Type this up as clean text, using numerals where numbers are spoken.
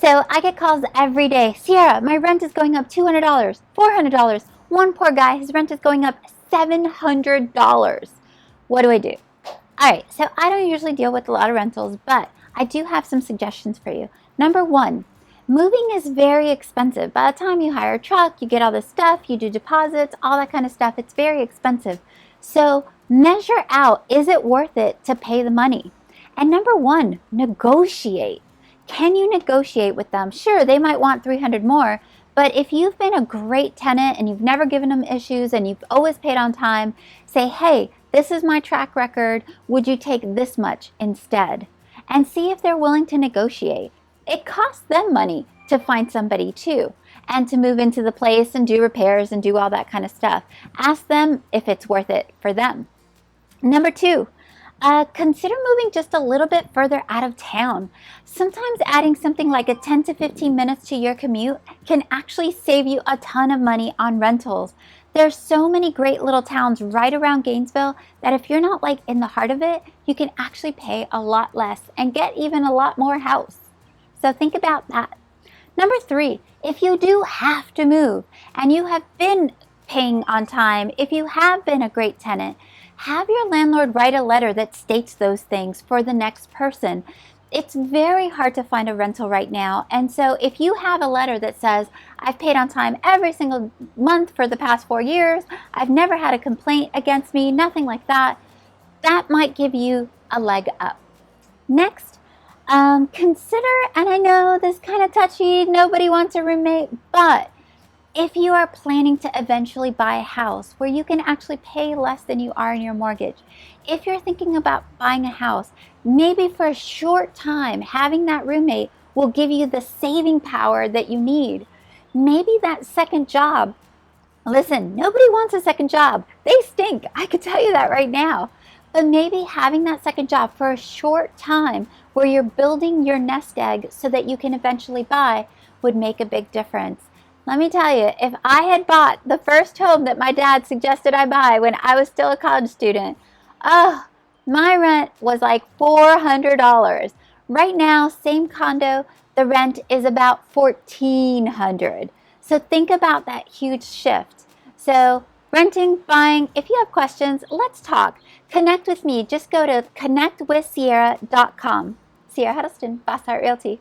So I get calls every day. Sierra, my rent is going up $200, $400. One poor guy, his rent is going up $700. What do I do? All right, so I don't usually deal with a lot of rentals, but I do have some suggestions for you. Number one, moving is very expensive. By the time you hire a truck, you get all this stuff, you do deposits, all that kind of stuff, it's very expensive. So measure out, is it worth it to pay the money? And number one, negotiate. Can you negotiate with them? Sure, they might want $300 more, but if you've been a great tenant and you've never given them issues and you've always paid on time, say, hey, this is my track record. Would you take this much instead? And see if they're willing to negotiate. It costs them money to find somebody too, and to move into the place and do repairs and do all that kind of stuff. Ask them if it's worth it for them. Number two, consider moving just a little bit further out of town. Sometimes adding something like a 10 to 15 minutes to your commute can actually save you a ton of money on rentals. There's so many great little towns right around Gainesville that if you're not like in the heart of it, you can actually pay a lot less and get even a lot more house. So think about that. Number three, if you do have to move and you have been paying on time, if you have been a great tenant, have your landlord write a letter that states those things for the next person. It's very hard to find a rental right now. And so if you have a letter that says, I've paid on time every single month for the past 4 years, I've never had a complaint against me, nothing like that, that might give you a leg up. Next, consider, and I know this is kind of touchy, nobody wants a roommate, but if you are planning to eventually buy a house where you can actually pay less than you are in your mortgage, if you're thinking about buying a house, maybe for a short time, having that roommate will give you the saving power that you need. Maybe that second job, listen, nobody wants a second job. They stink. I can tell you that right now. But maybe having that second job for a short time where you're building your nest egg so that you can eventually buy would make a big difference. Let me tell you, if I had bought the first home that my dad suggested I buy when I was still a college student, my rent was like $400. Right now, same condo, the rent is about $1,400. So think about that huge shift. So renting, buying, if you have questions, let's talk. Connect with me. Just go to connectwithsierra.com. Sierra Huddleston, Boss Heart Realty.